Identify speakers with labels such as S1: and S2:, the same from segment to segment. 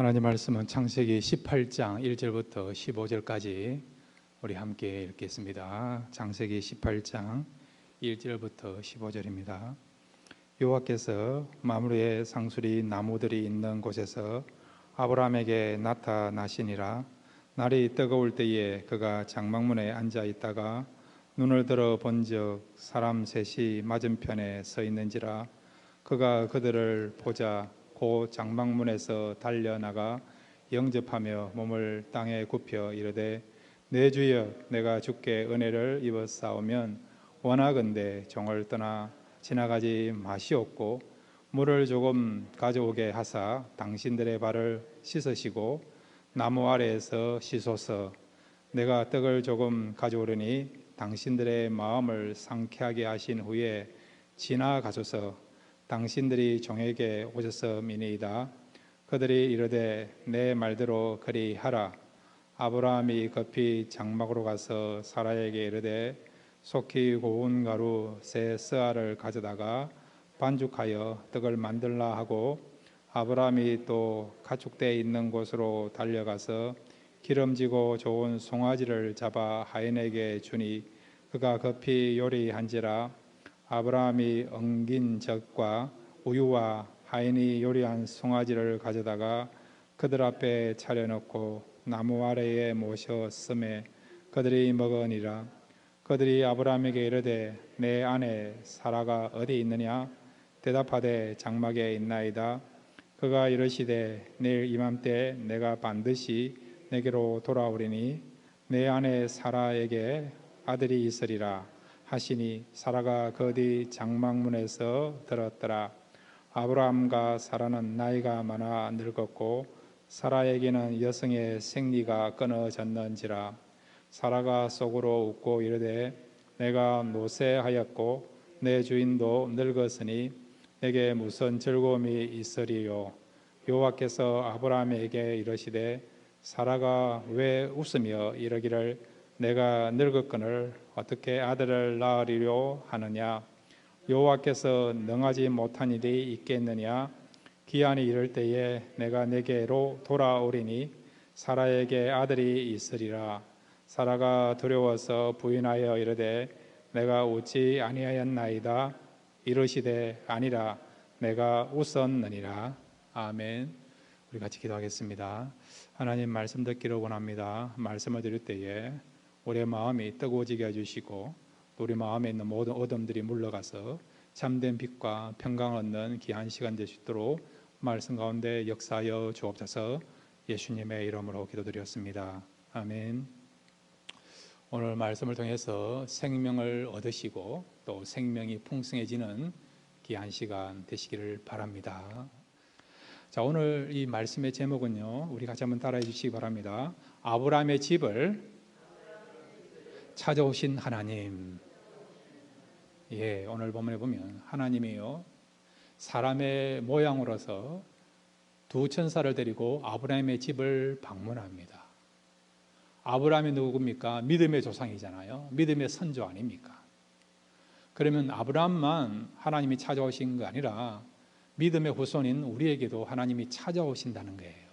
S1: 하나님 말씀은 창세기 18장 1절부터 15절까지 우리 함께 읽겠습니다. 창세기 18장 1절부터 15절입니다. 여호와께서 마므르의 상수리 나무들이 있는 곳에서 아브라함에게 나타나시니라. 날이 뜨거울 때에 그가 장막문에 앉아 있다가 눈을 들어 본즉 사람 셋이 맞은편에 서 있는지라. 그가 그들을 보자 곧 장막문에서 달려나가 영접하며 몸을 땅에 굽혀 이르되 내 주여 내가 주께 은혜를 입었사오면 원하건대 종을 떠나 지나가지 마시옵고 물을 조금 가져오게 하사 당신들의 발을 씻으시고 나무 아래에서 씻소서. 내가 떡을 조금 가져오려니 당신들의 마음을 상쾌하게 하신 후에 지나가소서. 당신들이 종에게 오셨음이니이다. 그들이 이르되 내 말대로 그리하라. 아브라함이 급히 장막으로 가서 사라에게 이르되 속히 고운 가루 세 스아를 가져다가 반죽하여 떡을 만들라 하고 아브라함이 또 가축대 있는 곳으로 달려가서 기름지고 좋은 송아지를 잡아 하인에게 주니 그가 급히 요리한지라. 아브라함이 엉긴 젖과 우유와 하인이 요리한 송아지를 가져다가 그들 앞에 차려놓고 나무 아래에 모셨음에 그들이 먹으니라. 그들이 아브라함에게 이르되 내 아내 사라가 어디 있느냐? 대답하되 장막에 있나이다. 그가 이르시되 내일 이맘때 내가 반드시 내게로 돌아오리니 내 아내 사라에게 아들이 있으리라 하시니 사라가 그 뒤 장막문에서 들었더라. 아브라함과 사라는 나이가 많아 늙었고 사라에게는 여성의 생리가 끊어졌는지라. 사라가 속으로 웃고 이르되 내가 노쇠하였고 내 주인도 늙었으니 내게 무슨 즐거움이 있으리요. 여호와께서 아브라함에게 이르시되 사라가 왜 웃으며 이르기를 내가 늙었거늘 어떻게 아들을 낳으리려 하느냐? 여호와께서 능하지 못한 일이 있겠느냐? 기한이 이를 때에 내가 내게로 돌아오리니 사라에게 아들이 있으리라. 사라가 두려워서 부인하여 이르되 내가 웃지 아니하였나이다. 이르시되 아니라 내가 웃었느니라. 아멘. 우리 같이 기도하겠습니다. 하나님 말씀 듣기를 원합니다. 말씀을 드릴 때에 우리의 마음이 뜨거워지게 해주시고 우리 마음에 있는 모든 어둠들이 물러가서 참된 빛과 평강을 얻는 귀한 시간 될 수 있도록 말씀 가운데 역사하여 주옵소서. 예수님의 이름으로 기도드렸습니다. 아멘. 오늘 말씀을 통해서 생명을 얻으시고 또 생명이 풍성해지는 귀한 시간 되시기를 바랍니다. 자, 오늘 이 말씀의 제목은요, 우리 같이 한번 따라해 주시기 바랍니다. 아브라함의 집을 찾아오신 하나님. 예, 오늘 본문에 보면 하나님이요 사람의 모양으로서 두 천사를 데리고 아브라함의 집을 방문합니다. 아브라함이 누굽니까? 믿음의 조상이잖아요. 믿음의 선조 아닙니까? 그러면 아브라함만 하나님이 찾아오신 게 아니라 믿음의 후손인 우리에게도 하나님이 찾아오신다는 거예요.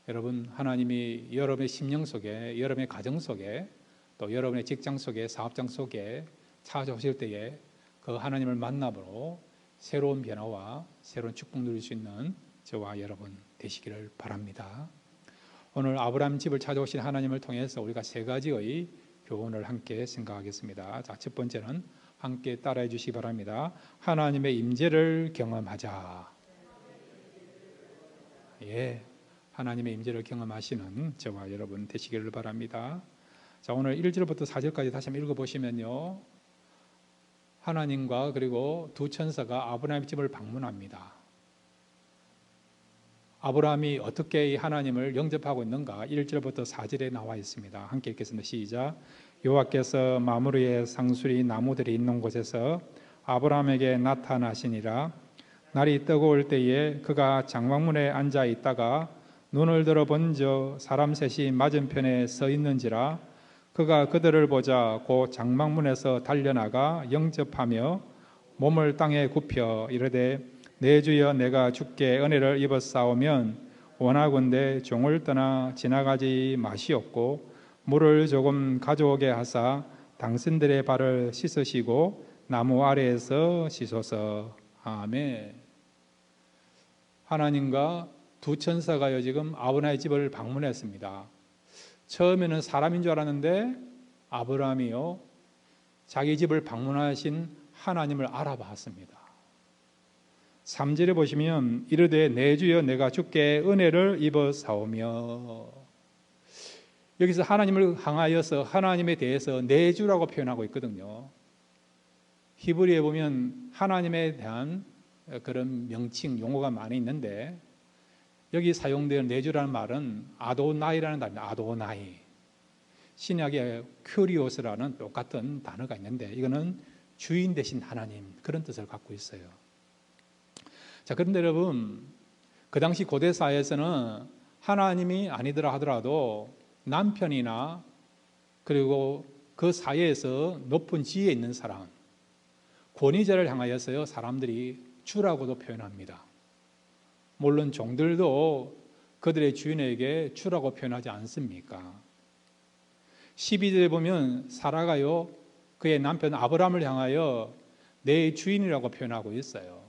S1: 여러분, 하나님이 여러분의 심령 속에, 여러분의 가정 속에, 또 여러분의 직장 속에, 사업장 속에 찾아오실 때에 그 하나님을 만남으로 새로운 변화와 새로운 축복 누릴 수 있는 저와 여러분 되시기를 바랍니다. 오늘 아브라함 집을 찾아오신 하나님을 통해서 우리가 세 가지의 교훈을 함께 생각하겠습니다. 자, 첫 번째는 함께 따라해 주시기 바랍니다. 하나님의 임재를 경험하자. 예, 하나님의 임재를 경험하시는 저와 여러분 되시기를 바랍니다. 자, 오늘 1절부터 4절까지 다시 한번 읽어보시면요, 하나님과 그리고 두 천사가 아브라함의 집을 방문합니다. 아브라함이 어떻게 이 하나님을 영접하고 있는가 1절부터 4절에 나와 있습니다. 함께 읽겠습니다. 시작. 여호와께서 마므르의 상수리 나무들이 있는 곳에서 아브라함에게 나타나시니라. 날이 뜨거울 때에 그가 장막문에 앉아 있다가 눈을 들어 본즉 사람 셋이 맞은편에 서 있는지라. 그가 그들을 보자 곧 장막문에서 달려나가 영접하며 몸을 땅에 굽혀 이르되 내 주여 내가 주께 은혜를 입었사오면 원하건대 종을 떠나 지나가지 마시옵고 물을 조금 가져오게 하사 당신들의 발을 씻으시고 나무 아래에서 씻소서. 아멘. 하나님과 두 천사가요 지금 아브라함의 집을 방문했습니다. 처음에는 사람인 줄 알았는데 아브라함이요 자기 집을 방문하신 하나님을 알아봤습니다. 3절에 보시면 이르되 내 주여 내가 주께 은혜를 입어 사오며, 여기서 하나님을 향하여서 하나님에 대해서 내 주라고 표현하고 있거든요. 히브리에 보면 하나님에 대한 그런 명칭 용어가 많이 있는데 여기 사용되는 내 주라는 말은 아도나이라는 단어입니다. 아도나이. 신약의 큐리오스라는 똑같은 단어가 있는데 이거는 주인 대신 하나님, 그런 뜻을 갖고 있어요. 자, 그런데 여러분, 그 당시 고대 사회에서는 하나님이 아니더라 하더라도 남편이나 그리고 그 사회에서 높은 지위에 있는 사람, 권위자를 향하여서요 사람들이 주라고도 표현합니다. 물론 종들도 그들의 주인에게 주라고 표현하지 않습니까? 12절에 보면 사라가요 그의 남편 아브라함을 향하여 내 주인이라고 표현하고 있어요.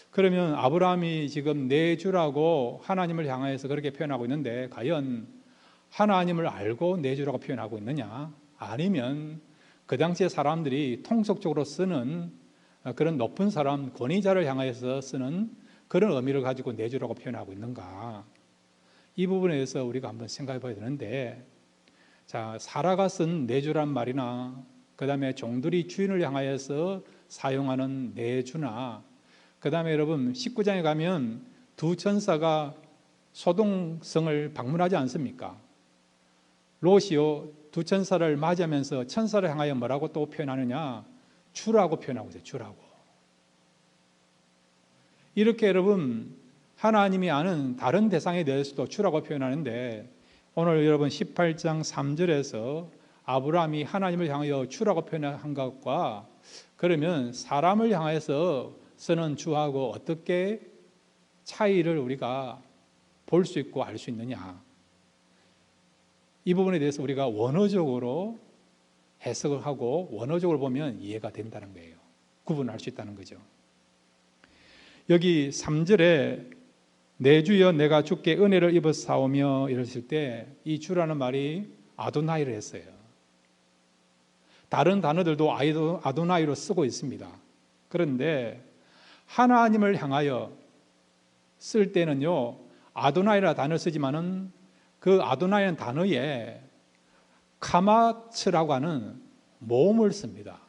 S1: 그러면 아브라함이 지금 내 주라고 하나님을 향하여서 그렇게 표현하고 있는데 과연 하나님을 알고 내 주라고 표현하고 있느냐? 아니면 그 당시에 사람들이 통속적으로 쓰는 그런 높은 사람, 권위자를 향하여서 쓰는 그런 의미를 가지고 내 주라고 표현하고 있는가? 이 부분에 대해서 우리가 한번 생각해 봐야 되는데, 자, 사라가 쓴 내 주란 말이나 그 다음에 종들이 주인을 향하여서 사용하는 내 주나, 그 다음에 여러분 19장에 가면 두 천사가 소동성을 방문하지 않습니까? 롯이요 두 천사를 맞이하면서 천사를 향하여 뭐라고 또 표현하느냐? 주라고 표현하고 있어요. 주라고. 이렇게 여러분 하나님이 아는 다른 대상에 대해서도 주라고 표현하는데, 오늘 여러분 18장 3절에서 아브라함이 하나님을 향하여 주라고 표현한 것과 그러면 사람을 향해서 쓰는 주하고 어떻게 차이를 우리가 볼 수 있고 알 수 있느냐, 이 부분에 대해서 우리가 원어적으로 해석을 하고 원어적으로 보면 이해가 된다는 거예요. 구분할 수 있다는 거죠. 여기 3절에 내 주여 내가 주께 은혜를 입어 사오며 이러실 때 이 주라는 말이 아도나이를 했어요. 다른 단어들도 아도나이로 쓰고 있습니다. 그런데 하나님을 향하여 쓸 때는요 아도나이라 단어를 쓰지만은 그 아도나이라는 단어에 카마츠라고 하는 모음을 씁니다.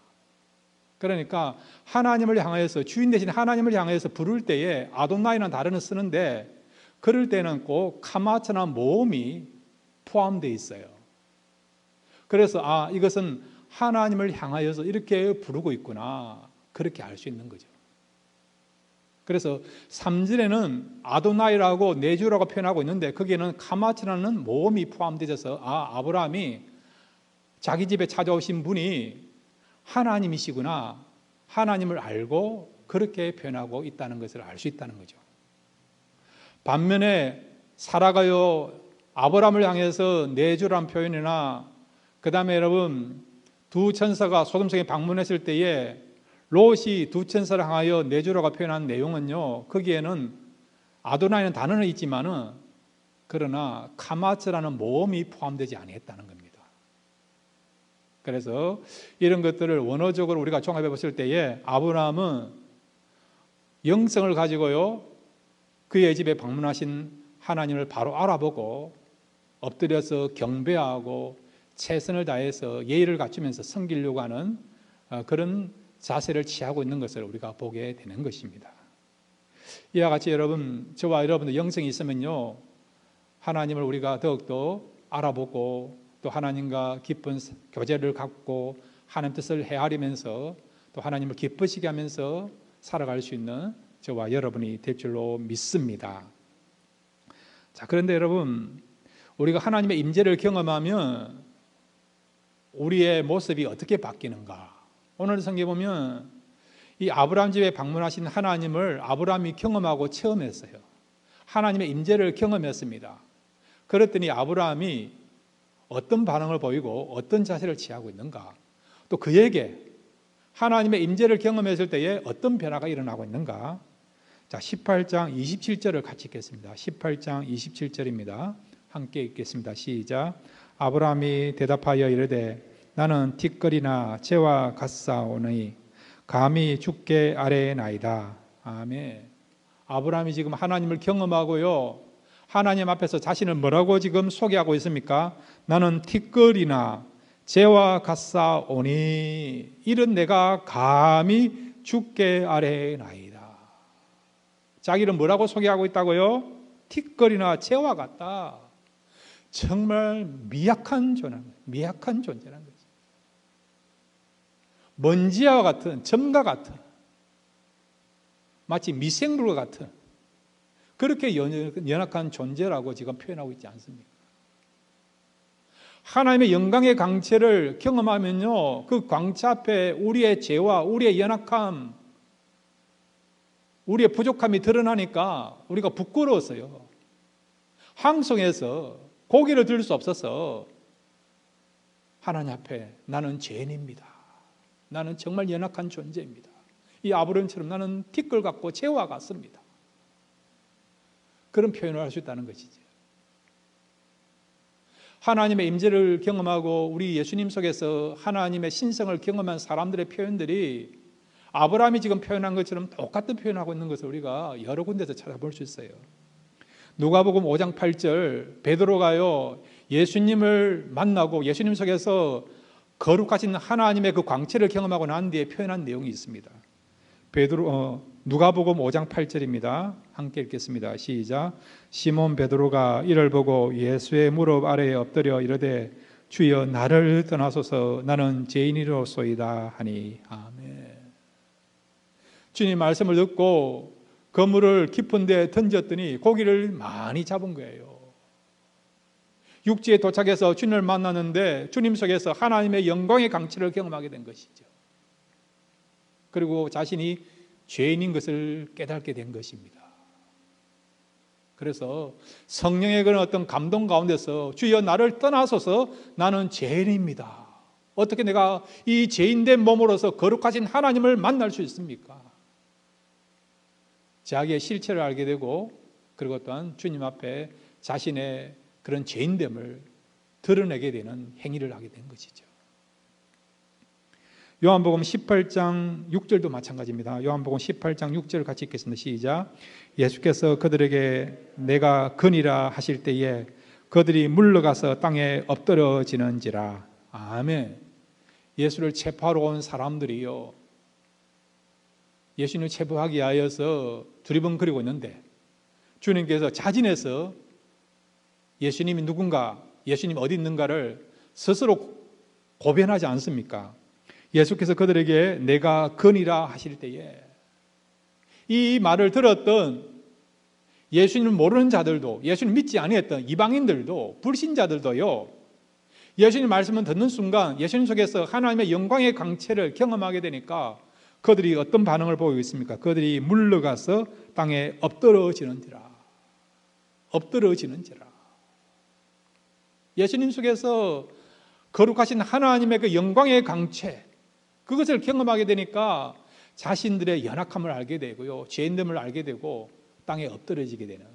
S1: 그러니까 하나님을 향하여서, 주인 대신 하나님을 향하여서 부를 때에 아도나이라는 단어를 쓰는데 그럴 때는 꼭 카마츠라는 모음이 포함되어 있어요. 그래서 이것은 하나님을 향하여서 이렇게 부르고 있구나, 그렇게 알 수 있는 거죠. 그래서 3절에는 아도나이라고 내 주라고 표현하고 있는데 거기에는 카마츠라는 모음이 포함되어 있어서 아브라함이 자기 집에 찾아오신 분이 하나님이시구나, 하나님을 알고 그렇게 표현하고 있다는 것을 알 수 있다는 거죠. 반면에 사라가요 아브라함을 향해서 내 주라는 표현이나 그 다음에 여러분 두 천사가 소돔성에 방문했을 때에 롯이 두 천사를 향하여 내 주라고 표현한 내용은요 거기에는 아도나이는 단어는 있지만은 그러나 카마츠라는 모음이 포함되지 아니했다는 겁니다. 그래서 이런 것들을 원어적으로 우리가 종합해 봤을 때에 아브라함은 영성을 가지고요 그의 집에 방문하신 하나님을 바로 알아보고 엎드려서 경배하고 최선을 다해서 예의를 갖추면서 섬기려고 하는 그런 자세를 취하고 있는 것을 우리가 보게 되는 것입니다. 이와 같이 여러분, 저와 여러분도 영성이 있으면요 하나님을 우리가 더욱더 알아보고 또 하나님과 깊은 교제를 갖고 하나님 뜻을 헤아리면서 또 하나님을 기쁘시게 하면서 살아갈 수 있는 저와 여러분이 될 줄로 믿습니다. 자, 그런데 여러분, 우리가 하나님의 임재를 경험하면 우리의 모습이 어떻게 바뀌는가? 오늘 성경에 보면 이 아브라함 집에 방문하신 하나님을 아브라함이 경험하고 체험했어요. 하나님의 임재를 경험했습니다. 그랬더니 아브라함이 어떤 반응을 보이고 어떤 자세를 취하고 있는가, 또 그에게 하나님의 임재를 경험했을 때에 어떤 변화가 일어나고 있는가. 자, 18장 27절을 같이 읽겠습니다. 18장 27절입니다. 함께 읽겠습니다. 시작. 아브라함이 대답하여 이르되 나는 티끌이나 재와 같사오니 감히 주께 아뢰 나이다. 아멘. 아브라함이 지금 하나님을 경험하고요, 하나님 앞에서 자신을 뭐라고 지금 소개하고 있습니까? 나는 티끌이나 재와 같사오니 이런 내가 감히 주께 아뢰나이다. 자기를 뭐라고 소개하고 있다고요? 티끌이나 재와 같다. 정말 미약한 존재라는 거죠. 먼지와 같은, 점과 같은, 마치 미생물과 같은 그렇게 연약한 존재라고 지금 표현하고 있지 않습니까? 하나님의 영광의 광채를 경험하면요, 그 광채 앞에 우리의 죄와 우리의 연약함, 우리의 부족함이 드러나니까 우리가 부끄러웠어요. 항송해서 고개를 들 수 없어서 하나님 앞에 나는 죄인입니다. 나는 정말 연약한 존재입니다. 이 아브라함처럼 나는 티끌 같고 재와 같습니다. 그런 표현을 할 수 있다는 것이죠. 하나님의 임재를 경험하고 우리 예수님 속에서 하나님의 신성을 경험한 사람들의 표현들이 아브라함이 지금 표현한 것처럼 똑같은 표현을 하고 있는 것을 우리가 여러 군데서 찾아볼 수 있어요. 누가복음 5장 8절, 베드로가요 예수님을 만나고 예수님 속에서 거룩하신 하나님의 그 광채를 경험하고 난 뒤에 표현한 내용이 있습니다. 누가복음 5장 8절입니다. 함께 읽겠습니다. 시작. 시몬 베드로가 이를 보고 예수의 무릎 아래에 엎드려 이르되 주여 나를 떠나소서 나는 죄인이로소이다 하니. 아멘. 주님 말씀을 듣고 그물을 깊은 데 던졌더니 고기를 많이 잡은 거예요. 육지에 도착해서 주님을 만났는데 주님 속에서 하나님의 영광의 강치를 경험하게 된 것이죠. 그리고 자신이 죄인인 것을 깨닫게 된 것입니다. 그래서 성령의 그런 어떤 감동 가운데서 주여 나를 떠나소서 나는 죄인입니다. 어떻게 내가 이 죄인된 몸으로서 거룩하신 하나님을 만날 수 있습니까? 자기의 실체를 알게 되고 그리고 또한 주님 앞에 자신의 그런 죄인됨을 드러내게 되는 행위를 하게 된 것이죠. 요한복음 18장 6절도 마찬가지입니다. 요한복음 18장 6절 같이 읽겠습니다. 시작. 예수께서 그들에게 내가 근이라 하실 때에 그들이 물러가서 땅에 엎드러지는지라. 아멘. 예수를 체포하러 온 사람들이요, 예수님을 체포하기 위하여서 두리번거리고 있는데 주님께서 자진해서 예수님이 누군가, 예수님 어디 있는가를 스스로 고변하지 않습니까? 예수께서 그들에게 내가 근이라 하실 때에 이 말을 들었던 예수님을 모르는 자들도, 예수님 믿지 아니했던 이방인들도, 불신자들도요, 예수님 말씀을 듣는 순간 예수님 속에서 하나님의 영광의 광채를 경험하게 되니까 그들이 어떤 반응을 보이고 있습니까? 그들이 물러가서 땅에 엎드러지는지라. 예수님 속에서 거룩하신 하나님의 그 영광의 광채, 그것을 경험하게 되니까 자신들의 연약함을 알게 되고요, 죄인됨을 알게 되고 땅에 엎드러지게 되는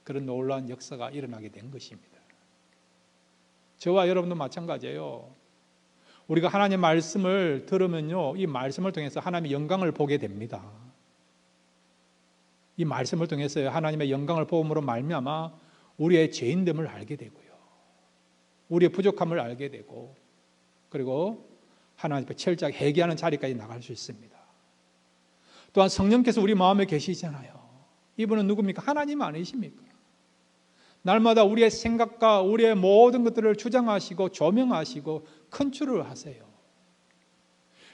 S1: 그런 놀라운 역사가 일어나게 된 것입니다. 저와 여러분도 마찬가지예요. 우리가 하나님의 말씀을 들으면요, 이 말씀을 통해서 하나님의 영광을 보게 됩니다. 이 말씀을 통해서 하나님의 영광을 보음으로 말미암아 우리의 죄인됨을 알게 되고요, 우리의 부족함을 알게 되고, 그리고 하나님 앞에 철저하게 회개하는 자리까지 나갈 수 있습니다. 또한 성령께서 우리 마음에 계시잖아요. 이분은 누굽니까? 하나님 아니십니까? 날마다 우리의 생각과 우리의 모든 것들을 주장하시고 조명하시고 컨트롤 하세요.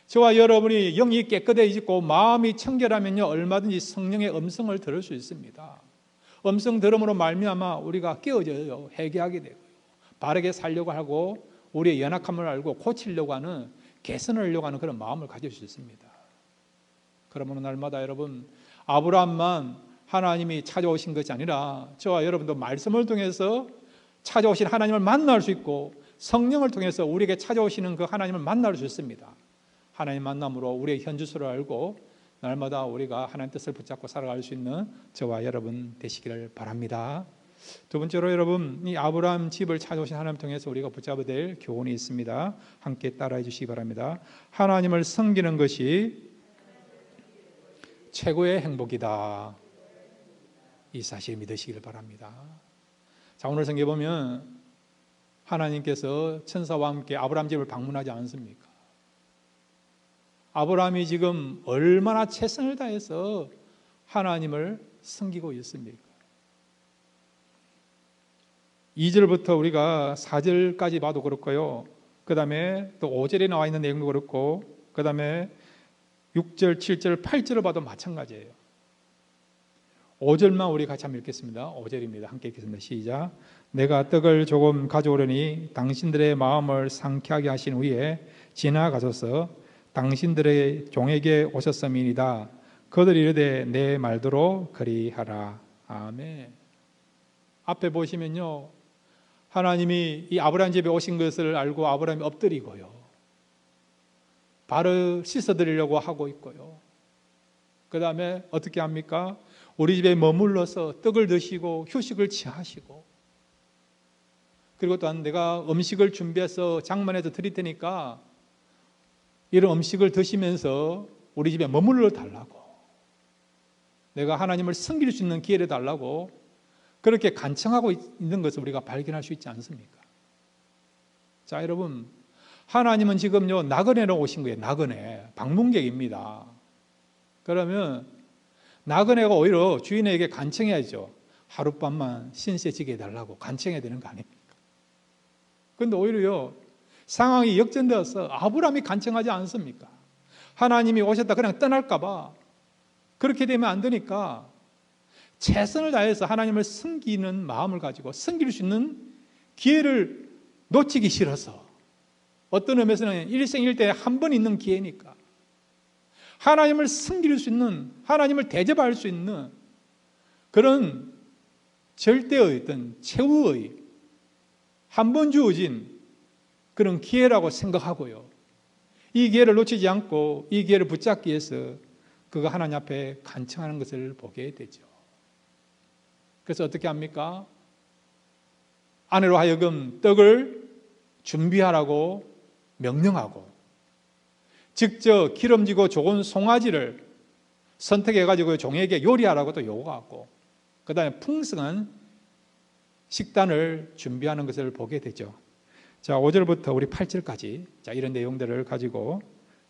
S1: 저와 여러분이 영이 깨끗해지고 마음이 청결하면요, 얼마든지 성령의 음성을 들을 수 있습니다. 음성 들음으로 말미암아 우리가 깨어져요. 회개하게 되고요, 바르게 살려고 하고 우리의 연약함을 알고 고치려고 하는, 개선을 하려고 하는 그런 마음을 가질 수 있습니다. 그러므로 날마다 여러분, 아브라함만 하나님이 찾아오신 것이 아니라 저와 여러분도 말씀을 통해서 찾아오신 하나님을 만날 수 있고 성령을 통해서 우리에게 찾아오시는 그 하나님을 만날 수 있습니다. 하나님 만남으로 우리의 현주소를 알고 날마다 우리가 하나님 뜻을 붙잡고 살아갈 수 있는 저와 여러분 되시기를 바랍니다. 두 번째로 여러분, 이 아브라함 집을 찾아오신 하나님 통해서 우리가 붙잡아야 될 교훈이 있습니다. 함께 따라해 주시기 바랍니다. 하나님을 섬기는 것이 최고의 행복이다. 이 사실 믿으시기를 바랍니다. 자, 오늘 성경에 보면 하나님께서 천사와 함께 아브라함 집을 방문하지 않습니까? 아브라함이 지금 얼마나 최선을 다해서 하나님을 섬기고 있습니까? 2절부터 우리가 4절까지 봐도 그렇고요. 그 다음에 또 5절에 나와 있는 내용도 그렇고, 그 다음에 6절, 7절, 8절을 봐도 마찬가지예요. 5절만 우리 같이 한번 읽겠습니다. 5절입니다. 함께 읽겠습니다. 시작. 내가 떡을 조금 가져오려니 당신들의 마음을 상쾌하게 하신 후에 지나가소서. 당신들의 종에게 오셨음이니이다. 그들이 이르되 내 말대로 그리하라. 아멘. 앞에 보시면요, 하나님이 이 아브라함 집에 오신 것을 알고 아브라함이 엎드리고요, 발을 씻어드리려고 하고 있고요, 그 다음에 어떻게 합니까? 우리 집에 머물러서 떡을 드시고 휴식을 취하시고, 그리고 또한 내가 음식을 준비해서 장만해서 드릴 테니까 이런 음식을 드시면서 우리 집에 머물러 달라고, 내가 하나님을 섬길 수 있는 기회를 달라고 그렇게 간청하고 있는 것을 우리가 발견할 수 있지 않습니까? 자, 여러분, 하나님은 지금요 나그네로 오신 거예요. 나그네, 방문객입니다. 그러면 나그네가 오히려 주인에게 간청해야죠. 하룻밤만 신세지게 해달라고 간청해야 되는 거 아닙니까? 그런데 오히려요 상황이 역전되어서 아브라함이 간청하지 않습니까? 하나님이 오셨다 그냥 떠날까 봐. 그렇게 되면 안 되니까 최선을 다해서 하나님을 섬기는 마음을 가지고 섬길 수 있는 기회를 놓치기 싫어서, 어떤 의미에서는 일생일대에 한 번 있는 기회니까 하나님을 섬길 수 있는, 하나님을 대접할 수 있는 그런 절대의 어떤 최후의 한 번 주어진 그런 기회라고 생각하고요, 이 기회를 놓치지 않고 이 기회를 붙잡기 위해서 그가 하나님 앞에 간청하는 것을 보게 되죠. 그래서 어떻게 합니까? 아내로 하여금 떡을 준비하라고 명령하고, 직접 기름지고 좋은 송아지를 선택해가지고 종에게 요리하라고 또 요구하고, 그 다음에 풍성한 식단을 준비하는 것을 보게 되죠. 자, 5절부터 우리 8절까지, 자, 이런 내용들을 가지고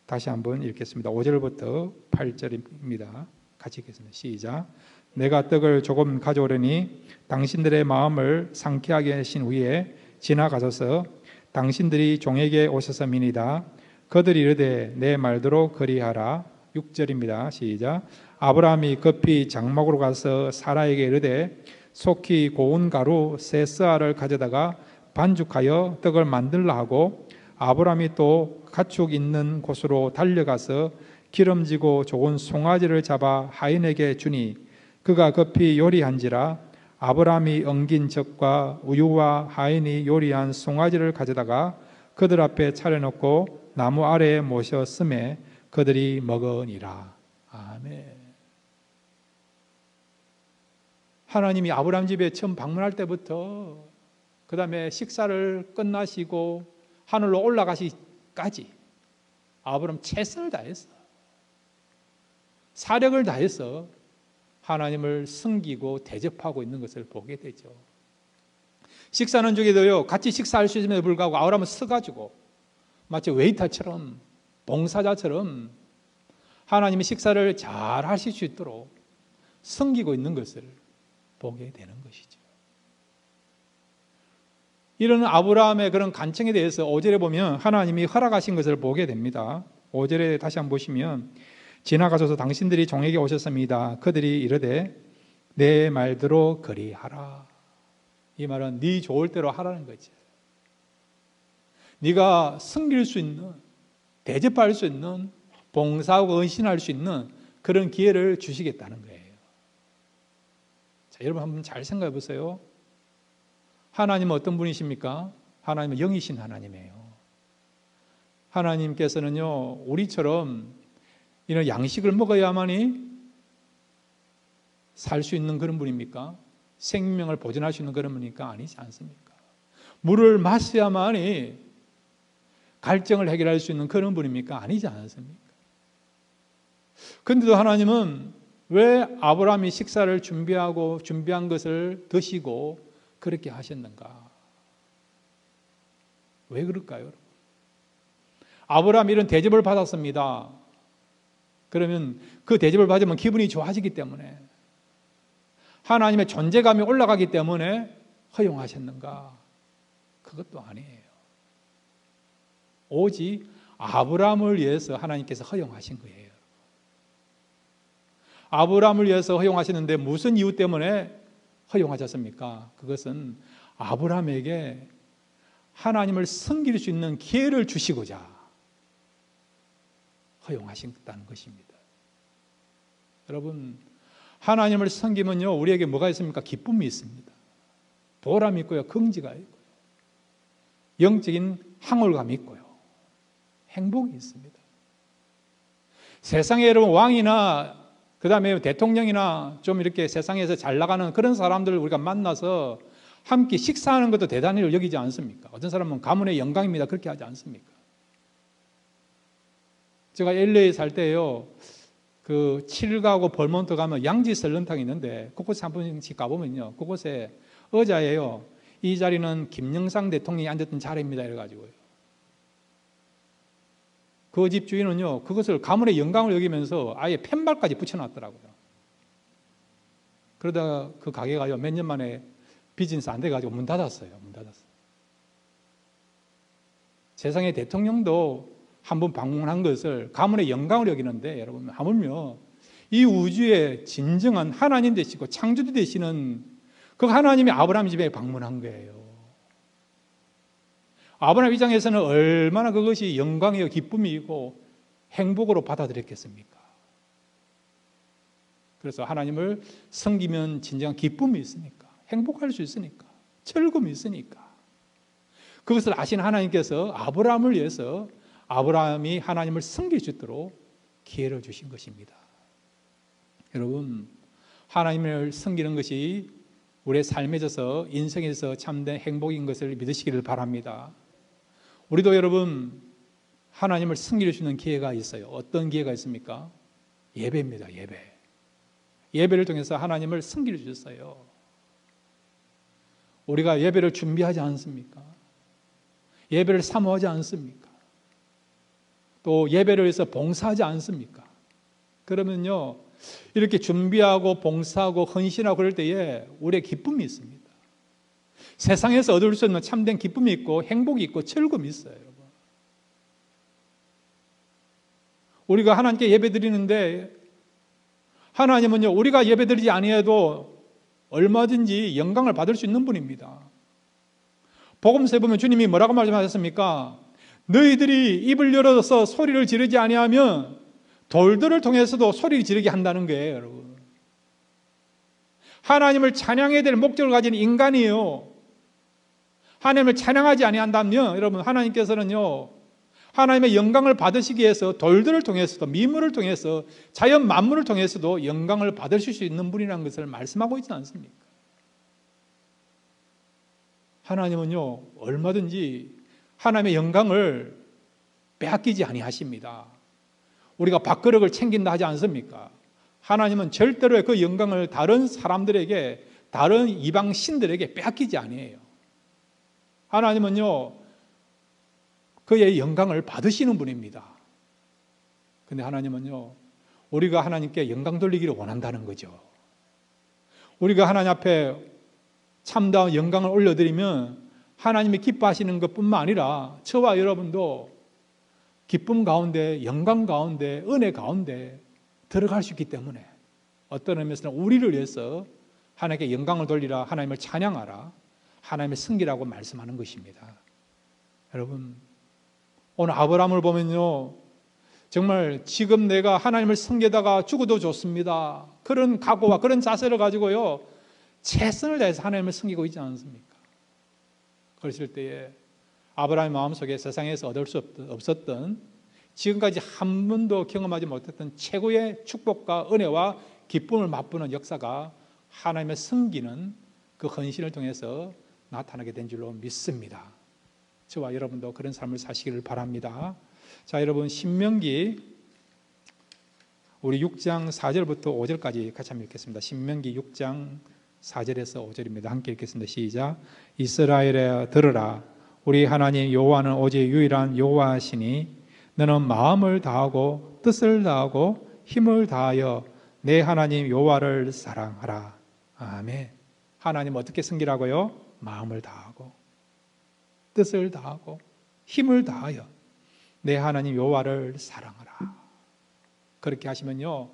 S1: 다시 한번 읽겠습니다. 5절부터 8절입니다. 같이 읽겠습니다. 시작. 내가 떡을 조금 가져오려니 당신들의 마음을 상쾌하게 하신 후에 지나가소서. 당신들이 종에게 오셨음이니이다. 그들이 이르되 내 말대로 그리하라. 6절입니다. 시작. 아브라함이 급히 장막으로 가서 사라에게 이르되 속히 고운 가루 세 스아를 가져다가 반죽하여 떡을 만들라 하고, 아브라함이 또 가축 있는 곳으로 달려가서 기름지고 좋은 송아지를 잡아 하인에게 주니 그가 급히 요리한지라. 아브라함이 엉긴 젖과 우유와 하인이 요리한 송아지를 가져다가 그들 앞에 차려놓고 나무 아래에 모셨음에 그들이 먹으니라. 아멘. 하나님이 아브라함 집에 처음 방문할 때부터 그 다음에 식사를 끝나시고 하늘로 올라가시기까지 아브라함 최선을 다해서, 사력을 다해서 하나님을 섬기고 대접하고 있는 것을 보게 되죠. 식사하는 중에도요, 같이 식사할 수 있음에도 불구하고 아브라함은 서가지고 마치 웨이터처럼, 봉사자처럼 하나님이 식사를 잘 하실 수 있도록 섬기고 있는 것을 보게 되는 것이죠. 이런 아브라함의 그런 간청에 대해서 5절에 보면 하나님이 허락하신 것을 보게 됩니다. 5절에 다시 한번 보시면 지나가셔서 당신들이 종에게 오셨습니다. 그들이 이르되 내 말대로 그리하라. 이 말은 네 좋을 대로 하라는 거지. 네가 섬길 수 있는, 대접할 수 있는, 봉사하고 헌신할 수 있는 그런 기회를 주시겠다는 거예요. 여러분 한번 잘 생각해 보세요. 하나님은 어떤 분이십니까? 하나님은 영이신 하나님이에요. 하나님께서는요, 우리처럼 이런 양식을 먹어야만이 살 수 있는 그런 분입니까? 생명을 보존할 수 있는 그런 분입니까? 아니지 않습니까? 물을 마셔야만이 갈증을 해결할 수 있는 그런 분입니까? 아니지 않습니까? 그런데도 하나님은 왜 아브라함이 식사를 준비한 것을 드시고 그렇게 하셨는가? 왜 그럴까요, 여러분? 아브라함이 이런 대접을 받았습니다. 그러면 그 대접을 받으면 기분이 좋아지기 때문에, 하나님의 존재감이 올라가기 때문에 허용하셨는가? 그것도 아니에요. 오직 아브라함을 위해서 하나님께서 허용하신 거예요. 아브라함을 위해서 허용하셨는데 무슨 이유 때문에 허용하셨습니까? 그것은 아브라함에게 하나님을 섬길 수 있는 기회를 주시고자 허용하신다는 것입니다. 여러분, 하나님을 섬기면요, 우리에게 뭐가 있습니까? 기쁨이 있습니다. 보람이 있고요, 긍지가 있고요, 영적인 황홀감이 있고요, 행복이 있습니다. 세상에 여러분 왕이나 그 다음에 대통령이나 좀 이렇게 세상에서 잘 나가는 그런 사람들을 우리가 만나서 함께 식사하는 것도 대단히 여기지 않습니까? 어떤 사람은 가문의 영광입니다. 그렇게 하지 않습니까? 제가 LA에 살 때요, 그 7가구 벌몬트 가면 양지 설렁탕이 있는데 그곳에 한 번씩 가보면요, 그곳에 의자예요, 이 자리는 김영삼 대통령이 앉았던 자리입니다 이래가지고요, 그 집 주인은요, 그것을 가문의 영광을 여기면서 아예 팻말까지 붙여놨더라고요. 그러다가 그 가게가요, 몇 년 만에 비즈니스 안 돼가지고 문 닫았어요. 세상의 대통령도 한번 방문한 것을 가문의 영광을 여기는데, 여러분 하물며 이 우주의 진정한 하나님 되시고 창조주 되시는 그 하나님이 아브라함 집에 방문한 거예요. 아브라함 입장에서는 얼마나 그것이 영광이요 기쁨이고 행복으로 받아들였겠습니까? 그래서 하나님을 섬기면 진정한 기쁨이 있으니까, 행복할 수 있으니까, 즐거움이 있으니까, 그것을 아신 하나님께서 아브라함을 위해서 아브라함이 하나님을 섬길 수 있도록 기회를 주신 것입니다. 여러분, 하나님을 섬기는 것이 우리의 삶에 있어서 인생에서 참된 행복인 것을 믿으시기를 바랍니다. 우리도 여러분 하나님을 섬길 수 있는 기회가 있어요. 어떤 기회가 있습니까? 예배입니다. 예배를 통해서 하나님을 섬길 수 있어요. 우리가 예배를 준비하지 않습니까? 예배를 사모하지 않습니까? 또 예배를 위해서 봉사하지 않습니까? 그러면요, 이렇게 준비하고 봉사하고 헌신하고 그럴 때에 우리의 기쁨이 있습니다. 세상에서 얻을 수 있는 참된 기쁨이 있고 행복이 있고 즐거움이 있어요. 여러분, 우리가 하나님께 예배 드리는데 하나님은요, 우리가 예배 드리지 아니해도 얼마든지 영광을 받을 수 있는 분입니다. 복음서에 보면 주님이 뭐라고 말씀하셨습니까? 너희들이 입을 열어서 소리를 지르지 아니하면 돌들을 통해서도 소리를 지르게 한다는 거예요. 여러분, 하나님을 찬양해야 될 목적을 가진 인간이에요. 하나님을 찬양하지 아니한다면 여러분, 하나님께서는요, 하나님의 영광을 받으시기 위해서 돌들을 통해서도, 미물을 통해서, 자연 만물을 통해서도 영광을 받으실 수 있는 분이라는 것을 말씀하고 있지 않습니까? 하나님은요, 얼마든지 하나님의 영광을 빼앗기지 아니하십니다. 우리가 밥그릇을 챙긴다 하지 않습니까? 하나님은 절대로 그 영광을 다른 사람들에게, 다른 이방 신들에게 빼앗기지 아니해요. 하나님은요, 그의 영광을 받으시는 분입니다. 그런데 하나님은요, 우리가 하나님께 영광 돌리기를 원한다는 거죠. 우리가 하나님 앞에 참다운 영광을 올려드리면 하나님이 기뻐하시는 것뿐만 아니라 저와 여러분도 기쁨 가운데, 영광 가운데, 은혜 가운데 들어갈 수 있기 때문에 어떤 의미에서는 우리를 위해서 하나님께 영광을 돌리라, 하나님을 찬양하라, 하나님의 승기라고 말씀하는 것입니다. 여러분, 오늘 아브라함을 보면요, 정말 지금 내가 하나님을 섬기다가 죽어도 좋습니다, 그런 각오와 그런 자세를 가지고요, 최선을 다해서 하나님을 섬기고 있지 않습니까? 그러실 때에 아브라함의 마음속에 세상에서 얻을 수 없었던, 지금까지 한 번도 경험하지 못했던 최고의 축복과 은혜와 기쁨을 맛보는 역사가 하나님의 섬기는 그 헌신을 통해서 나타나게 된 줄로 믿습니다. 저와 여러분도 그런 삶을 사시기를 바랍니다. 자, 여러분, 신명기 우리 6장 4절부터 5절까지 같이 한번 읽겠습니다. 신명기 6장 4절에서 5절입니다. 함께 읽겠습니다. 시작. 이스라엘에 들으라. 우리 하나님 여호와는 오직 유일한 여호와시니 너는 마음을 다하고 뜻을 다하고 힘을 다하여 내 하나님 여호와를 사랑하라. 아멘. 하나님 어떻게 섬기라고요? 마음을 다하고 뜻을 다하고 힘을 다하여 내 하나님 여호와를 사랑하라. 그렇게 하시면요,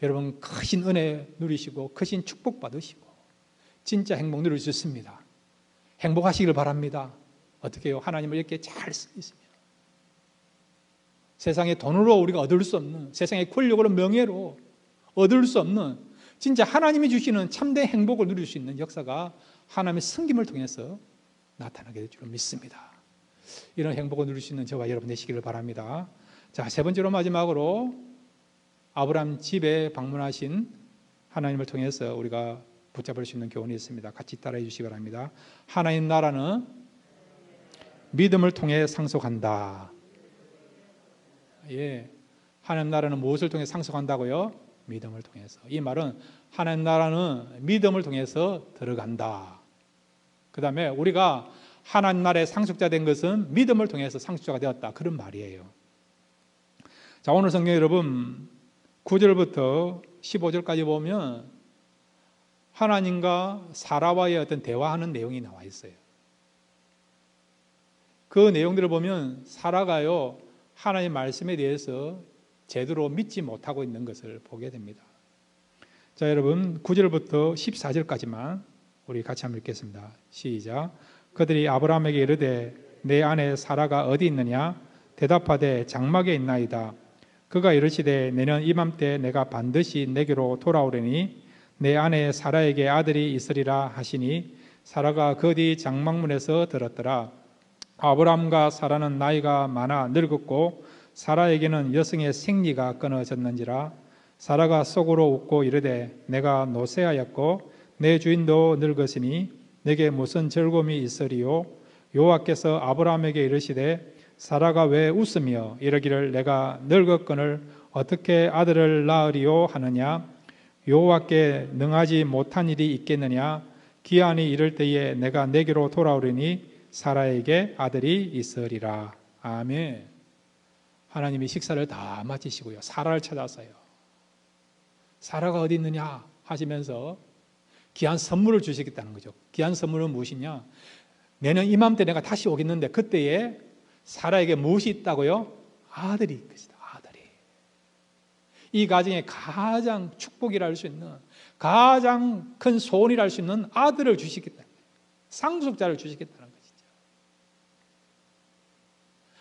S1: 여러분 크신 은혜 누리시고 크신 축복 받으시고 진짜 행복 누릴 수 있습니다. 행복하시길 바랍니다. 어떻게 해요? 하나님을 이렇게 잘 쓰시면 세상에 돈으로 우리가 얻을 수 없는, 세상의 권력으로 명예로 얻을 수 없는 진짜 하나님이 주시는 참된 행복을 누릴 수 있는 역사가 하나님의 섬김을 통해서 나타나게 될 줄 믿습니다. 이런 행복을 누릴 수 있는 저와 여러분 되시기를 바랍니다. 자, 세 번째로 마지막으로 아브라함 집에 방문하신 하나님을 통해서 우리가 붙잡을 수 있는 교훈이 있습니다. 같이 따라해 주시기 바랍니다. 하나님 나라는 믿음을 통해 상속한다. 예, 하나님 나라는 무엇을 통해 상속한다고요? 믿음을 통해서. 이 말은 하나님 나라는 믿음을 통해서 들어간다. 그 다음에 우리가 하나님 나라의 상속자 된 것은 믿음을 통해서 상속자가 되었다, 그런 말이에요. 자, 오늘 성경 여러분 9절부터 15절까지 보면 하나님과 사라와의 어떤 대화하는 내용이 나와 있어요. 그 내용들을 보면 사라가요, 하나님 말씀에 대해서 제대로 믿지 못하고 있는 것을 보게 됩니다. 자, 여러분 9절부터 14절까지만 우리 같이 한번 읽겠습니다. 시작. 그들이 아브라함에게 이르되 내 아내 사라가 어디 있느냐? 대답하되 장막에 있나이다. 그가 이르시되 내년 이맘때 내가 반드시 내게로 돌아오려니 내 아내 사라에게 아들이 있으리라 하시니 사라가 그 뒤 장막문에서 들었더라. 아브라함과 사라는 나이가 많아 늙었고 사라에게는 여성의 생리가 끊어졌는지라. 사라가 속으로 웃고 이르되 내가 노쇠하였고 내 주인도 늙었으니 내게 무슨 즐거움이 있으리요? 여호와께서 아브라함에게 이르시되 사라가 왜 웃으며 이러기를 내가 늙었거늘 어떻게 아들을 낳으리요 하느냐? 여호와께 능하지 못한 일이 있겠느냐? 기한이 이를 때에 내가 내게로 돌아오리니 사라에게 아들이 있으리라. 아멘. 하나님이 식사를 다 마치시고요, 사라를 찾아서요, 사라가 어디 있느냐 하시면서 귀한 선물을 주시겠다는 거죠. 귀한 선물은 무엇이냐? 내년 이맘때 내가 다시 오겠는데 그때에 사라에게 무엇이 있다고요? 아들이 있을 것이다. 아들이. 이 가정의 가장 축복이라 할 수 있는, 가장 큰 소원이라 할 수 있는 아들을 주시겠다. 상속자를 주시겠다는 것이죠.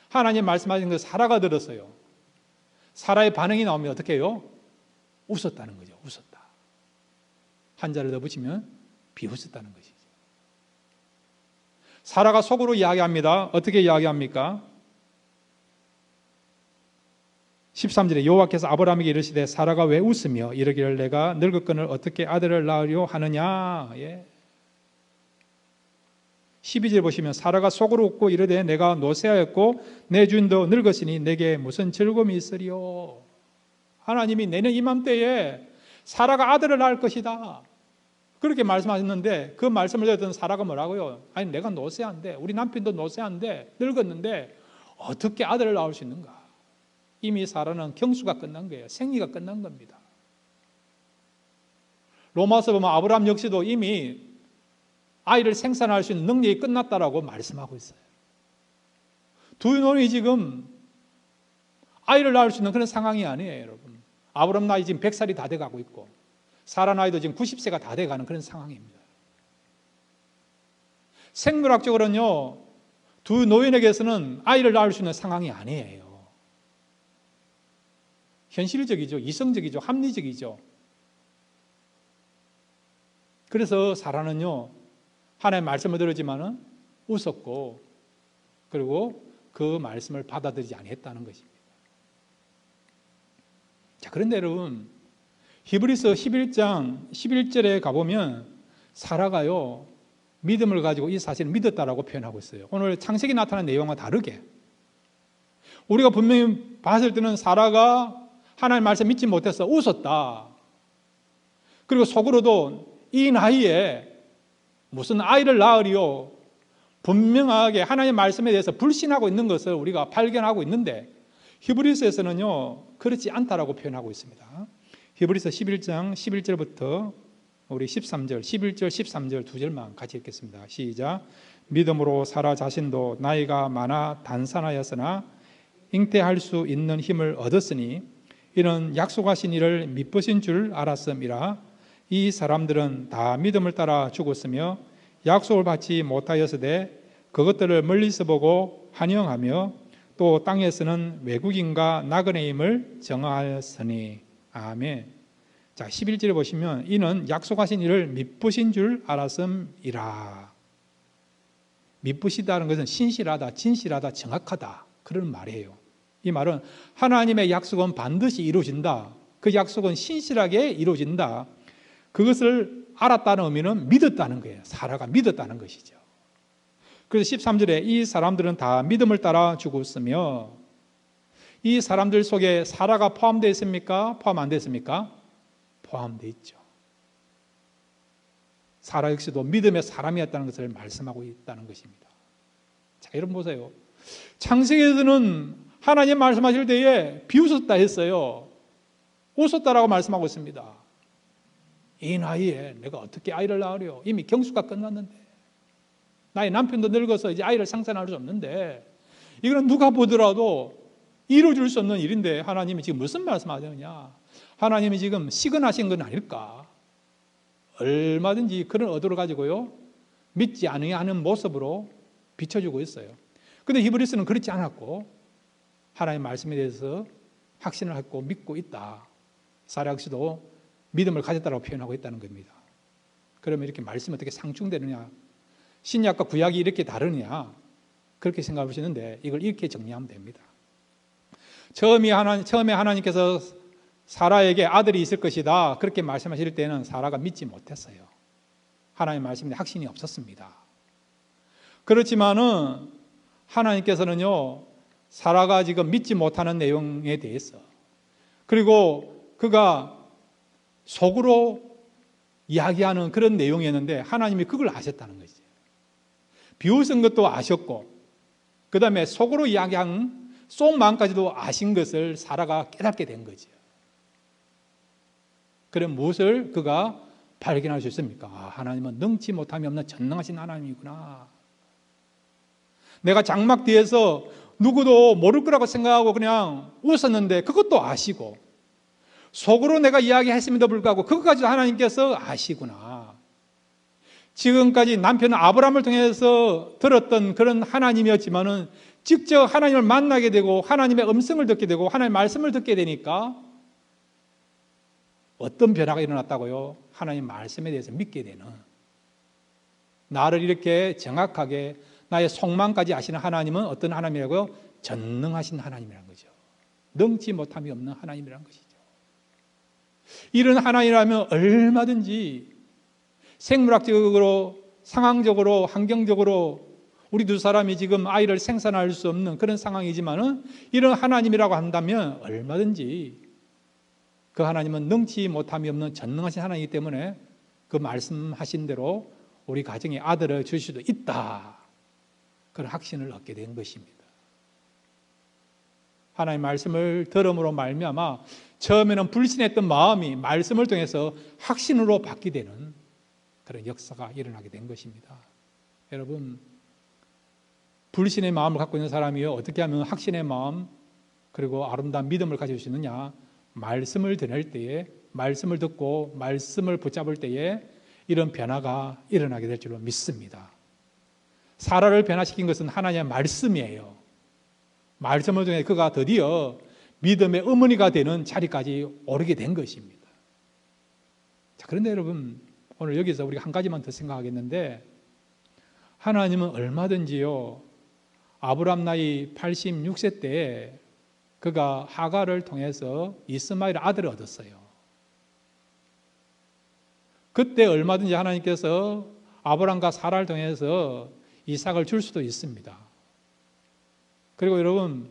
S1: 하나님 말씀하신 그 사라가 들었어요. 사라의 반응이 나오면 어떻게 해요? 웃었다는 거죠. 웃었다. 한자를 더 붙이면 비웃었다는 것이죠. 사라가 속으로 이야기합니다. 어떻게 이야기합니까? 13절에 여호와께서 아브라함에게 이르시되 사라가 왜 웃으며 이르기를 내가 늙었거늘 어떻게 아들을 낳으려 하느냐. 예. 12절 보시면 사라가 속으로 웃고 이르되 내가 노쇠하였고 내 주인도 늙었으니 내게 무슨 즐거움이 있으리요. 하나님이 내년 이맘때에 사라가 아들을 낳을 것이다, 그렇게 말씀하셨는데 그 말씀을 듣던 사라가 뭐라고요? 아니 내가 노쇠한데, 우리 남편도 노쇠한데 늙었는데 어떻게 아들을 낳을 수 있는가? 이미 사라는 경수가 끝난 거예요. 생리가 끝난 겁니다. 로마서 보면 아브라함 역시도 이미 아이를 생산할 수 있는 능력이 끝났다라고 말씀하고 있어요. 두 노인이 지금 아이를 낳을 수 있는 그런 상황이 아니에요, 여러분. 아브라함 나이 지금 100살이 다 돼가고 있고 사라 나이도 지금 90세가 다 돼가는 그런 상황입니다. 생물학적으로는요, 두 노인에게서는 아이를 낳을 수 있는 상황이 아니에요. 현실적이죠, 이성적이죠, 합리적이죠. 그래서 사라는요, 하나님의 말씀을 들었지만은 웃었고, 그리고 그 말씀을 받아들이지 아니했다는 것입니다. 자, 그런데 여러분, 히브리서 11장 11절에 가보면 사라가요, 믿음을 가지고 이 사실을 믿었다라고 표현하고 있어요. 오늘 창세기 나타난 내용과 다르게 우리가 분명히 봤을 때는 사라가 하나님의 말씀 믿지 못해서 웃었다. 그리고 속으로도 이 나이에 무슨 아이를 낳으리요, 분명하게 하나님의 말씀에 대해서 불신하고 있는 것을 우리가 발견하고 있는데, 히브리서에서는요 그렇지 않다라고 표현하고 있습니다. 히브리서 11장 11절부터 우리 13절, 11절, 13절 두 절만 같이 읽겠습니다. 시작. 믿음으로 사라 자신도 나이가 많아 단산하였으나 잉태할 수 있는 힘을 얻었으니 이는 약속하신 이를 미쁘신 줄 알았음이라. 이 사람들은 다 믿음을 따라 죽었으며 약속을 받지 못하였으되 그것들을 멀리서 보고 환영하며 또 땅에서는 외국인과 나그네임을 정하였으니. 아멘. 자, 11절에 보시면 이는 약속하신 이를 미쁘신 줄 알았음이라. 미쁘시다는 것은 신실하다, 진실하다, 정확하다, 그런 말이에요. 이 말은 하나님의 약속은 반드시 이루어진다, 그 약속은 신실하게 이루어진다, 그것을 알았다는 의미는 믿었다는 거예요. 사라가 믿었다는 것이죠. 그래서 13절에 이 사람들은 다 믿음을 따라 죽었으며, 이 사람들 속에 사라가 포함되어 있습니까? 포함 안 됐습니까? 포함되어 있죠. 사라 역시도 믿음의 사람이었다는 것을 말씀하고 있다는 것입니다. 자, 여러분 보세요. 창세기에서는 하나님 말씀하실 때에 비웃었다 했어요. 웃었다라고 말씀하고 있습니다. 이 나이에 내가 어떻게 아이를 낳으려? 이미 경수가 끝났는데, 나의 남편도 늙어서 이제 아이를 상산할 수 없는데, 이거는 누가 보더라도 이루어질 수 없는 일인데 하나님이 지금 무슨 말씀하시느냐? 하나님이 지금 시근하신 건 아닐까? 얼마든지 그런 의도를 가지고요 믿지 않는 모습으로 비춰주고 있어요. 그런데 히브리서는 그렇지 않았고 하나님의 말씀에 대해서 확신을 갖고 믿고 있다. 사라 역시도 믿음을 가졌다고 표현하고 있다는 겁니다. 그러면 이렇게 말씀이 어떻게 상충되느냐? 신약과 구약이 이렇게 다르냐? 그렇게 생각하시는데 이걸 이렇게 정리하면 됩니다. 처음에 하나님께서 사라에게 아들이 있을 것이다 그렇게 말씀하실 때는 사라가 믿지 못했어요. 하나님의 말씀에 확신이 없었습니다. 그렇지만은 하나님께서는요 사라가 지금 믿지 못하는 내용에 대해서, 그리고 그가 속으로 이야기하는 그런 내용이었는데 하나님이 그걸 아셨다는 거지. 비웃은 것도 아셨고 그 다음에 속으로 이야기한 속마음까지도 아신 것을 사라가 깨닫게 된 거죠. 그럼 무엇을 그가 발견할 수 있습니까? 하나님은 능치 못함이 없는 전능하신 하나님이구나. 내가 장막 뒤에서 누구도 모를 거라고 생각하고 그냥 웃었는데 그것도 아시고, 속으로 내가 이야기했음에도 불구하고 그것까지도 하나님께서 아시구나. 지금까지 남편 아브라함을 통해서 들었던 그런 하나님이었지만은 직접 하나님을 만나게 되고 하나님의 음성을 듣게 되고 하나님의 말씀을 듣게 되니까 어떤 변화가 일어났다고요? 하나님 말씀에 대해서 믿게 되는, 나를 이렇게 정확하게 나의 속마음까지 아시는 하나님은 어떤 하나님이라고요? 전능하신 하나님이라는 거죠. 능치 못함이 없는 하나님이라는 것이죠. 이런 하나님이라면 얼마든지 생물학적으로, 상황적으로, 환경적으로 우리 두 사람이 지금 아이를 생산할 수 없는 그런 상황이지만은 이런 하나님이라고 한다면 얼마든지 그 하나님은 능치 못함이 없는 전능하신 하나님이기 때문에 그 말씀하신 대로 우리 가정에 아들을 줄 수도 있다. 그런 확신을 얻게 된 것입니다. 하나님의 말씀을 들음으로 말미암아 처음에는 불신했던 마음이 말씀을 통해서 확신으로 바뀌게 되는 그런 역사가 일어나게 된 것입니다. 여러분, 불신의 마음을 갖고 있는 사람이요 어떻게 하면 확신의 마음 그리고 아름다운 믿음을 가질 수 있느냐? 말씀을 들을 때에, 말씀을 듣고 말씀을 붙잡을 때에 이런 변화가 일어나게 될 줄로 믿습니다. 사라를 변화시킨 것은 하나님의 말씀이에요. 말씀을 통해 그가 드디어 믿음의 어머니가 되는 자리까지 오르게 된 것입니다. 자, 그런데 여러분, 오늘 여기서 우리가 한 가지만 더 생각하겠는데, 하나님은 얼마든지요, 아브라함 나이 86세 때에 그가 하갈을 통해서 이스마엘 아들을 얻었어요. 그때 얼마든지 하나님께서 아브라함과 사라를 통해서 이삭을 줄 수도 있습니다. 그리고 여러분,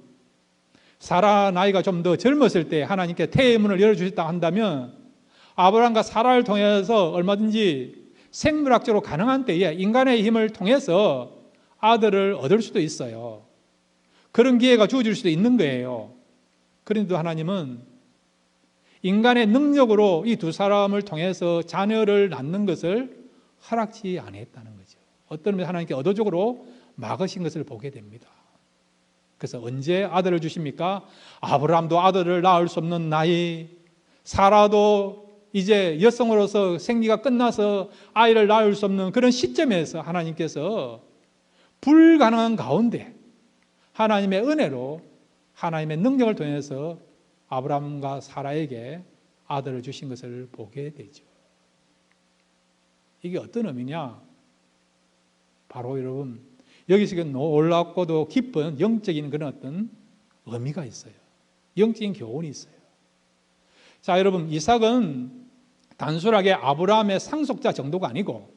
S1: 사라 나이가 좀 더 젊었을 때 하나님께 태의 문을 열어주셨다 한다면 아브라함과 사라를 통해서 얼마든지 생물학적으로 가능한 때에 인간의 힘을 통해서 아들을 얻을 수도 있어요. 그런 기회가 주어질 수도 있는 거예요. 그런데도 하나님은 인간의 능력으로 이 두 사람을 통해서 자녀를 낳는 것을 허락지 않았다는 거죠. 어떤 의미에서 하나님께 의도적으로 막으신 것을 보게 됩니다. 그래서 언제 아들을 주십니까? 아브라함도 아들을 낳을 수 없는 나이, 사라도 이제 여성으로서 생리가 끝나서 아이를 낳을 수 없는 그런 시점에서 하나님께서 불가능한 가운데 하나님의 은혜로 하나님의 능력을 통해서 아브라함과 사라에게 아들을 주신 것을 보게 되죠. 이게 어떤 의미냐? 바로 여러분, 여기서 놀랍고도 깊은 영적인 그런 어떤 의미가 있어요. 영적인 교훈이 있어요. 자, 여러분, 이삭은 단순하게 아브라함의 상속자 정도가 아니고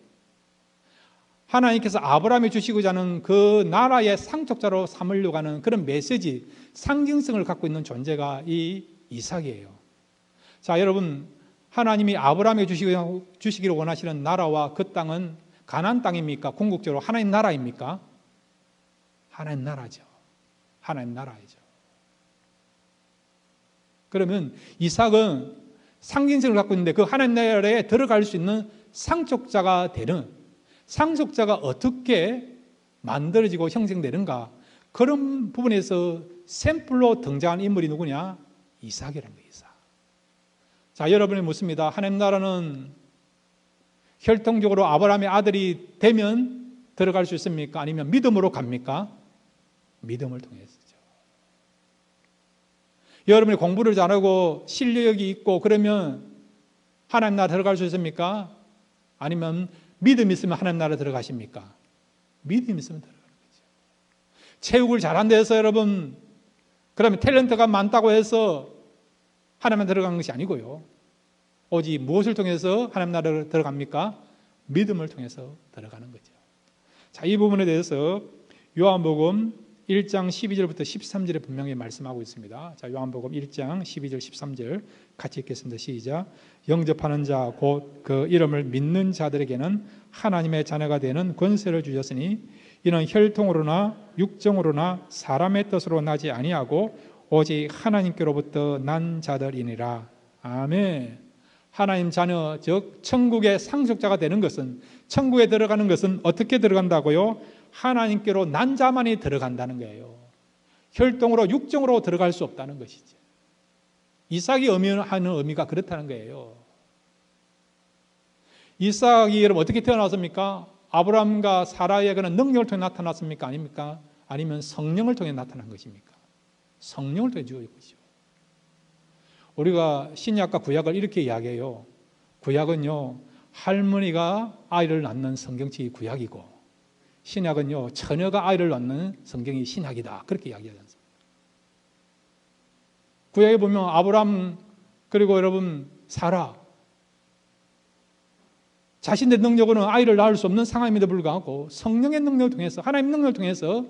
S1: 하나님께서 아브라함이 주시고자 하는 그 나라의 상속자로 삼으려고 하는 그런 메시지, 상징성을 갖고 있는 존재가 이 이삭이에요. 자, 여러분, 하나님이 아브라함에게 주시기를 원하시는 나라와 그 땅은 가나안 땅입니까? 궁극적으로 하나님 나라입니까? 하나님 나라죠. 하나님 나라이죠. 그러면 이삭은 상징성을 갖고 있는데 그 하나님 나라에 들어갈 수 있는 상속자가 되는, 상속자가 어떻게 만들어지고 형성되는가, 그런 부분에서 샘플로 등장한 인물이 누구냐? 이삭이라는 거예요. 이삭. 자, 여러분이 묻습니다. 하나님 나라는 혈통적으로 아브라함의 아들이 되면 들어갈 수 있습니까? 아니면 믿음으로 갑니까? 믿음을 통해서죠. 여러분이 공부를 잘하고 실력이 있고 그러면 하나님 나라 들어갈 수 있습니까? 아니면 믿음이 있으면 하나님 나라 들어가십니까? 믿음이 있으면 들어가는 거죠. 체육을 잘한다 해서 여러분, 그러면 탤런트가 많다고 해서 하나님 나라 들어가는 것이 아니고요. 오직 무엇을 통해서 하나님 나라로 들어갑니까? 믿음을 통해서 들어가는 거죠. 자, 이 부분에 대해서 요한복음 1장 12절부터 13절에 분명히 말씀하고 있습니다. 자, 요한복음 1장 12절 13절 같이 읽겠습니다. 시작. 영접하는 자 곧 그 이름을 믿는 자들에게는 하나님의 자녀가 되는 권세를 주셨으니 이는 혈통으로나 육정으로나 사람의 뜻으로 나지 아니하고 오직 하나님께로부터 난 자들이니라. 아멘. 하나님 자녀, 즉 천국의 상속자가 되는 것은, 천국에 들어가는 것은 어떻게 들어간다고요? 하나님께로 난 자만이 들어간다는 거예요. 혈통으로 육정으로 들어갈 수 없다는 것이죠. 이삭이 의미하는 의미가 그렇다는 거예요. 이삭이 여러분 어떻게 태어났습니까? 아브라함과 사라의 그런 능력을 통해 나타났습니까? 아닙니까? 아니면 성령을 통해 나타난 것입니까? 성령을 통해 주어진 것이죠. 우리가 신약과 구약을 이렇게 이야기해요. 구약은요, 할머니가 아이를 낳는 성경책이 구약이고, 신약은요, 처녀가 아이를 낳는 성경이 신약이다. 그렇게 이야기하지 않습니까? 구약에 보면 아브라함, 그리고 여러분 사라, 자신의 능력으로는 아이를 낳을 수 없는 상황임에도 불구하고 성령의 능력을 통해서, 하나님의 능력을 통해서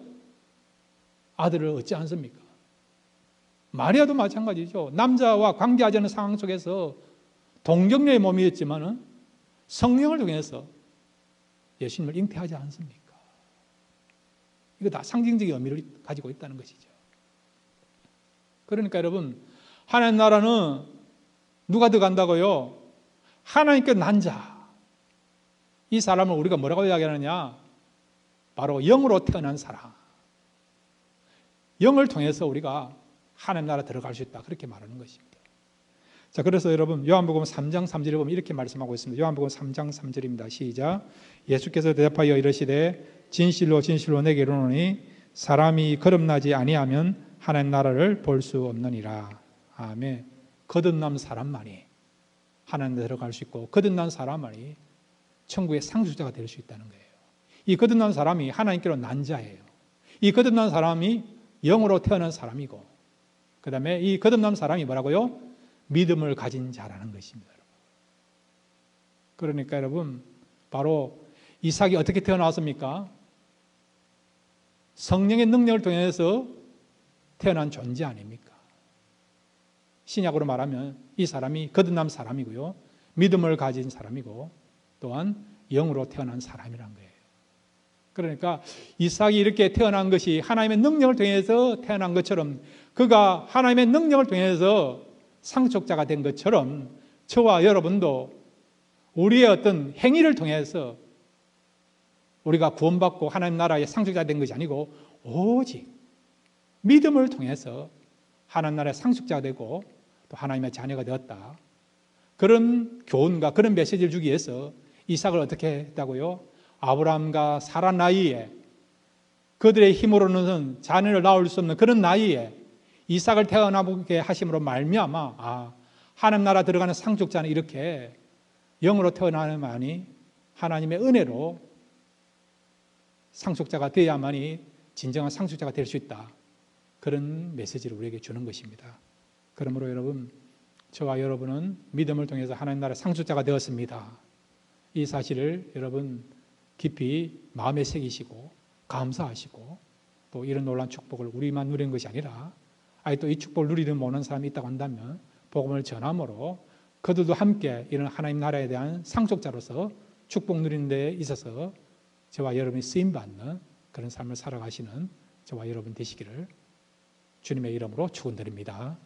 S1: 아들을 얻지 않습니까? 마리아도 마찬가지죠. 남자와 관계하지 않은 상황 속에서 동정녀의 몸이었지만 성령을 통해서 예수님을 잉태하지 않습니까? 이거 다 상징적인 의미를 가지고 있다는 것이죠. 그러니까 여러분, 하나님 나라는 누가 들어간다고요? 하나님께 난 자. 이 사람을 우리가 뭐라고 이야기하느냐? 바로 영으로 태어난 사람. 영을 통해서 우리가 하나님 나라 들어갈 수 있다. 그렇게 말하는 것입니다. 자, 그래서 여러분 요한복음 3장 3절에 보면 이렇게 말씀하고 있습니다. 요한복음 3장 3절입니다. 시작. 예수께서 대답하여 이르시되 진실로 진실로 내게 이르노니 사람이 거듭나지 아니하면 하나님 나라를 볼 수 없느니라. 아멘. 거듭난 사람만이 하나님 나라에 들어갈 수 있고 거듭난 사람만이 천국의 상속자가 될 수 있다는 거예요. 이 거듭난 사람이 하나님께로 난 자예요. 이 거듭난 사람이 영으로 태어난 사람이고, 그 다음에 이 거듭난 사람이 뭐라고요? 믿음을 가진 자라는 것입니다. 그러니까 여러분, 바로 이삭이 어떻게 태어났습니까? 성령의 능력을 통해서 태어난 존재 아닙니까? 신약으로 말하면 이 사람이 거듭난 사람이고요, 믿음을 가진 사람이고, 또한 영으로 태어난 사람이란 거예요. 그러니까 이삭이 이렇게 태어난 것이 하나님의 능력을 통해서 태어난 것처럼, 그가 하나님의 능력을 통해서 상속자가 된 것처럼 저와 여러분도 우리의 어떤 행위를 통해서 우리가 구원받고 하나님 나라의 상속자가 된 것이 아니고 오직 믿음을 통해서 하나님 나라의 상속자가 되고 또 하나님의 자녀가 되었다. 그런 교훈과 그런 메시지를 주기 위해서 이삭을 어떻게 했다고요? 아브라함과 사라 나이에, 그들의 힘으로는 자녀를 낳을 수 없는 그런 나이에 이삭을 태어나게 하심으로 말미암아 하나님 나라 들어가는 상속자는 이렇게 영으로 태어나야만이 하나님의 은혜로 상속자가 되어야만이 진정한 상속자가 될 수 있다. 그런 메시지를 우리에게 주는 것입니다. 그러므로 여러분, 저와 여러분은 믿음을 통해서 하나님 나라의 상속자가 되었습니다. 이 사실을 여러분 깊이 마음에 새기시고 감사하시고, 또 이런 놀라운 축복을 우리만 누리는 것이 아니라 또 이 축복을 누리는 모르는 사람이 있다고 한다면 복음을 전함으로 그들도 함께 이런 하나님 나라에 대한 상속자로서 축복 누리는 데 있어서 저와 여러분이 쓰임받는 그런 삶을 살아가시는 저와 여러분 되시기를 주님의 이름으로 축원드립니다.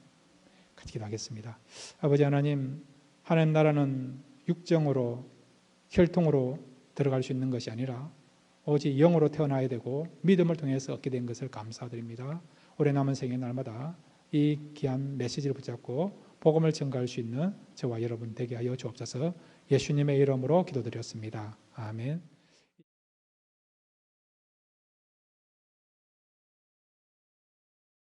S1: 같이 기도하겠습니다. 아버지 하나님, 하나님 나라는 육정으로 혈통으로 들어갈 수 있는 것이 아니라 오직 영으로 태어나야 되고 믿음을 통해서 얻게 된 것을 감사드립니다. 올해 남은 생애 날마다 이 귀한 메시지를 붙잡고 복음을 전가할 수 있는 저와 여러분 되게 하여 주옵소서. 예수님의 이름으로 기도드렸습니다. 아멘.